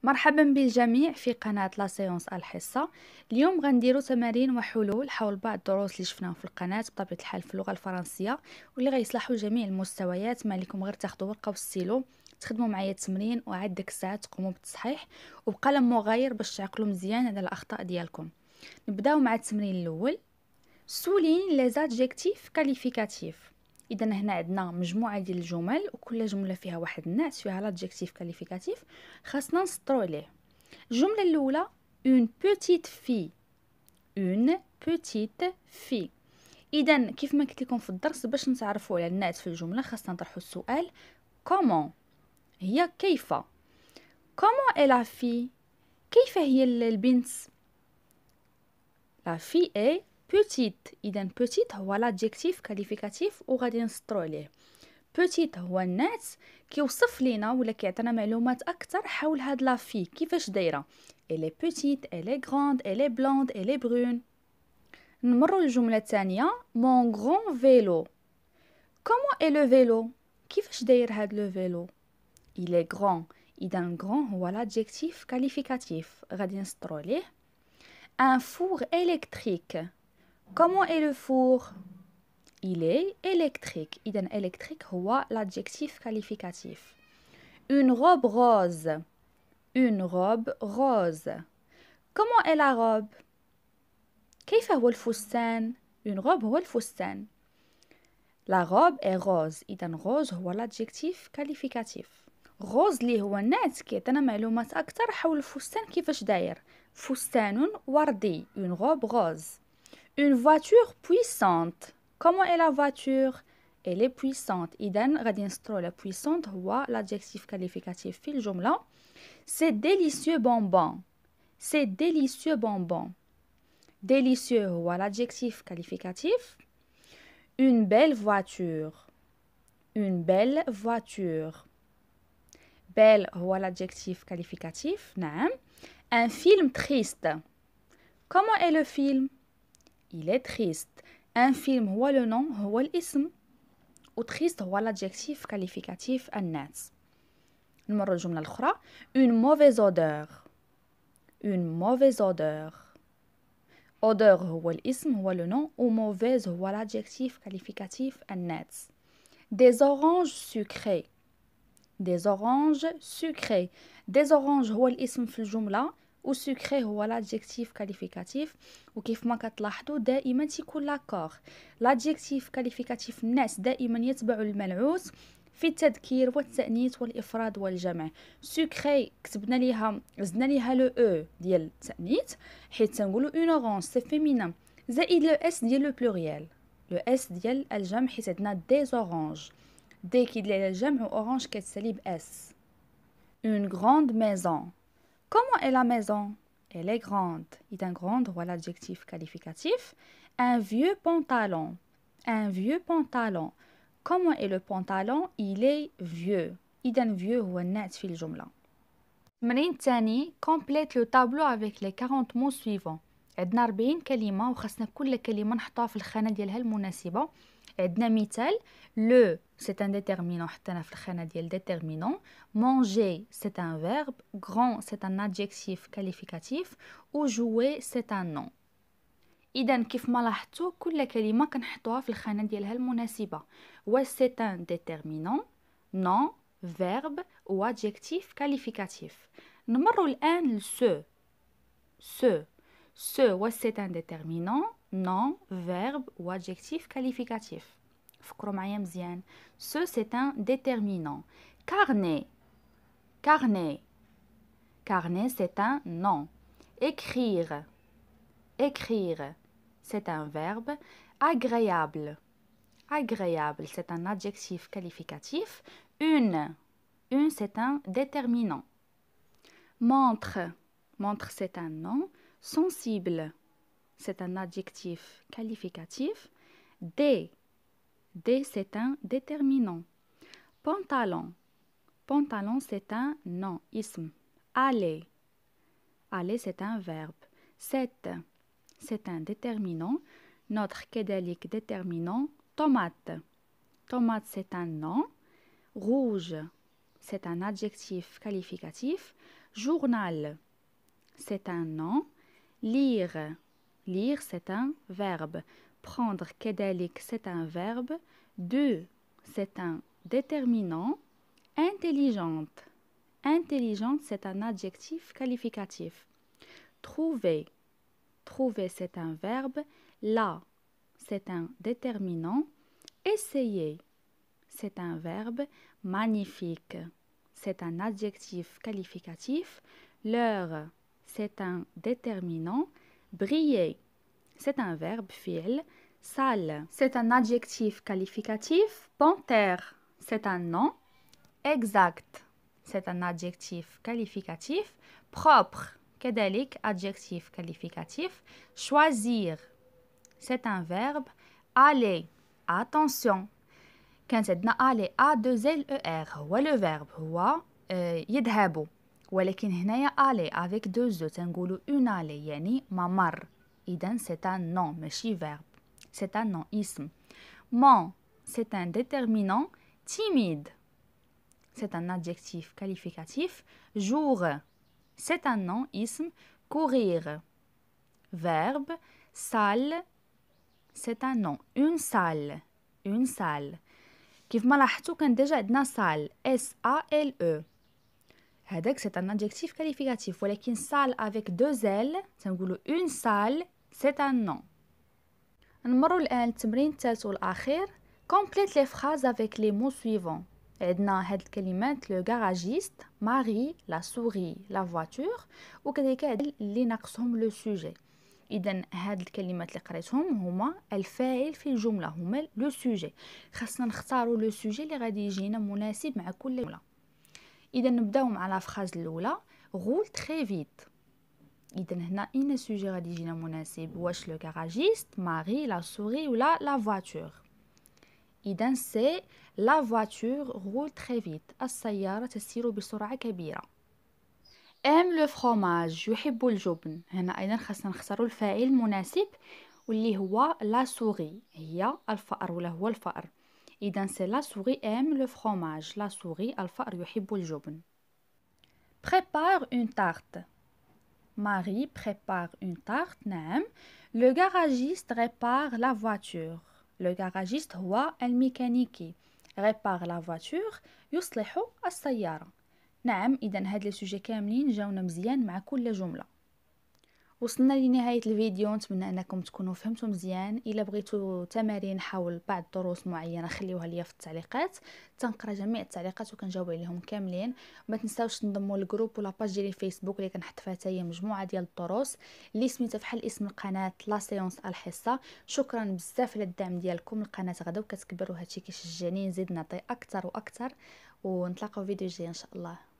مرحبا بالجميع في قناة لا سيونس الحصة. اليوم غنديروا تمارين وحلول حول بعض الدروس اللي شفناهم في القناة بطبيعة الحال في اللغة الفرنسية، واللي غيصلحوا جميع المستويات. ما لكم غير تاخذوا ورقة والستيلو تخدموا معايا التمرين، وعاد ديك الساعة تقوموا بالتصحيح وبقلم مغير باش تعقلوا مزيان على الأخطاء ديالكم. نبداو مع التمرين الأول. سولين لي زادجيكتيف كاليفيكاتيف. اذا هنا عندنا مجموعه ديال الجمل، وكل جمله فيها واحد الناس فيها لادجيكتيف كاليفيكاتيف خاصنا نسطروا عليه. الجمله الاولى اون بوتيت في. اون بوتيت في. اذا كيف ما قلت لكم في الدرس، باش نتعرفوا على الناس في الجمله خاصنا نطرحوا السؤال كومون، هي كيف. كومون اي لا في، كيف هي البنت. لا في اي petite. إذا petite هو l'adjectif qualificatif وغادي نسطرو عليه. petite هو النات كيوصف لينا ولا كيعطينا معلومات أكثر حول هاد لا في كيفاش دايرة. elle est petite, elle est grande, elle est blonde, elle est brune. نمروا للجملة الثانية. mon grand vélo. comment est le vélo؟ كيفاش داير هاد لو فيلو؟ il est grand. إذا grand هو l'adjectif qualificatif غادي نسطرو عليه. un four électrique. Comment est le four؟ Il est électrique. إذن électrique هو l'adjectif qualificatif. Une robe rose. Une robe rose. Comment est la robe؟ كيف هو الفستان؟ Une robe هو الفستان. La robe est rose. إذن rose هو l'adjectif qualificatif. rose اللي هو النات كيعطينا معلومات أكثر حول الفستان كيفاش داير. فستان وردي. Une robe rose. Une voiture puissante. Comment est la voiture؟ Elle est puissante. إذن غادي نسطرو على puissante هو l'adjectif qualificatif في الجملة. C'est délicieux bonbon. C'est délicieux bonbon. Délicieux هو l'adjectif qualificatif. Une belle voiture. Une belle voiture. Belle هو l'adjectif qualificatif. نعم. Un film triste. Comment est le film؟ Il est triste. Un film هو le nom هو الاسم، و triste هو l'adjectif qualificatif الناس. نمر الجملة الأخرى. Une mauvaise odeur. Une mauvaise odeur. Odeur هو الاسم هو le nom، و mauvaise هو l'adjectif qualificatif الناس. Des oranges sucrées. Des oranges sucrées. Des oranges هو الاسم في الجملة، و sucré هو l'adjectif qualificatif. وكيف ما كتلاحظوا دائما تيكون لاكور. l'adjectif qualificatif الناس دائما يتبع المنعوت في التذكير والتأنيث والإفراد والجمع. sucré كتبنا ليها زدنا ليها لو او ديال التأنيث حيت تنقولوا اون اورانج سي فيمينين، زائد لو اس ديال لو بلوريال، لو اس ديال الجمع حيت عندنا دي اورانج، دي كيدل على الجمع و اورانج كتسالي باس. une grande maison. Comment est la maison؟ Elle est grande. إذا grande هو l'adjectif qualificatif. Un vieux pantalon. Un vieux pantalon. Comment est le pantalon؟ Il est vieux. إذا vieux هو النعت في الجملة. التمرين الثاني. complète le tableau avec les 40 mots suivants. عندنا 40 كلمة وخاصنا كل كلمة نحطها في الخانة ديالها المناسبة. عندنا مثال. le c'est un déterminant حطينا في الخانة ديال déterminant. manger c'est un verbe. grand c'est un adjectif qualificatif. و jouer c'est un nom. إذا كيف ما لاحظتوا كل كلمة كنحطوها في الخانة ديالها المناسبة. و c'est un déterminant, nom, verbe و adjectif qualificatif. نمروا الآن لسو. ce و c'est un déterminant, nom, verbe و adjectif qualificatif. فكروا معايا مزيان. ce c'est un déterminant. carnet. carnet. carnet c'est un nom. écrire. écrire c'est un verbe. agréable. agréable c'est un adjectif qualificatif. une c'est un déterminant. montre. montre c'est un nom. sensible c'est un adjectif qualificatif. D c'est un déterminant. pantalon. pantalon c'est un nom, ism. aller. aller c'est un verbe. c'est un déterminant. notre كذلك déterminant. tomate. tomate c'est un nom. rouge c'est un adjectif qualificatif. journal c'est un nom. Lire, lire c'est un verbe. Prendre كذلك c'est un verbe. De c'est un déterminant. Intelligente, intelligente c'est un adjectif qualificatif. Trouver, trouver c'est un verbe. Là c'est un déterminant. Essayer c'est un verbe. Magnifique c'est un adjectif qualificatif. L'heure c'est un déterminant. Briller c'est un verbe fi'l. Sale c'est un adjectif qualificatif. Panthère c'est un nom. Exact c'est un adjectif qualificatif. Propre كذلك adjectif qualificatif. Choisir c'est un verbe. Aller attention كانت عندنا aller a 2 l e r هو le verbe هو يذهب ولكن هنايا aller avec 2 e تنقولوا une aller يعني ممر إذن c'est un nom ماشي verbe c'est un nom اسم. Mon c'est un déterminant. Timide c'est un adjectif qualificatif. Jour c'est un nom اسم. Courir verbe. Salle c'est un nom. Une salle une salle كيف ما لاحظتوا كان ديجا عندنا salle S A L E هذاك c'est un adjectif qualificatif ولكن salle avec 2 L تنقولوا une salle c'est un nom. نمروا الآن التمرين الثالث والأخير. Complète les phrases avec les mots suivants. عندنا هاد الكلمات le garagiste, Marie, la souris, la voiture وكذلك اللي ناقصهم le sujet. إذن هاد الكلمات اللي قريتهم هما الفاعل في الجملة هما لو سوجي. خاصنا نختاروا لو سوجي اللي غادي يجينا مناسب مع كل جملة. إذن نبداو مع لا فراز الأولى. غول تري فيت. إذن هنا إين سوجي غادي يجينا مناسب واش لو كاراجيست ماري لا سوري ولا لا فواتور. إذن سي لا فواتور غول تري فيت السيارة تسير بسرعة كبيرة. aime le fromage يحب الجبن. هنا أيضا خاصنا نختاروا الفاعل المناسب واللي هو لا سوري هي الفأر ولا هو الفأر. إذا سي لا سوري aime le fromage. لا سوري الفأر يحب الجبن. prépare une tarte. Marie prépare une tarte. نعم. le garagiste répare la voiture. le garagiste هو الميكانيكي. répare la voiture يصلح السيارة. نعم إذن هاد لي سوجي كاملين جاونا مزيان مع كل جملة. وصلنا لنهاية الفيديو. نتمنى انكم تكونوا فهمتوا مزيان. الا بغيتوا تمارين حول بعض دروس معينه خليوها ليا في التعليقات تنقرا جميع التعليقات وكنجاوب عليهم كاملين. ما تنساوش تنضموا للجروب ولا باج ديالي فيسبوك اللي كنحط فيها حتى مجموعه ديال الدروس اللي سميتها بحال اسم القناه لا سيونس الحصه. شكرا بزاف على الدعم ديالكم. القناه غدا وكتكبر وهادشي كيشجعني نزيد نعطي اكثر واكثر ونتلاقاو فيديو جاي ان شاء الله.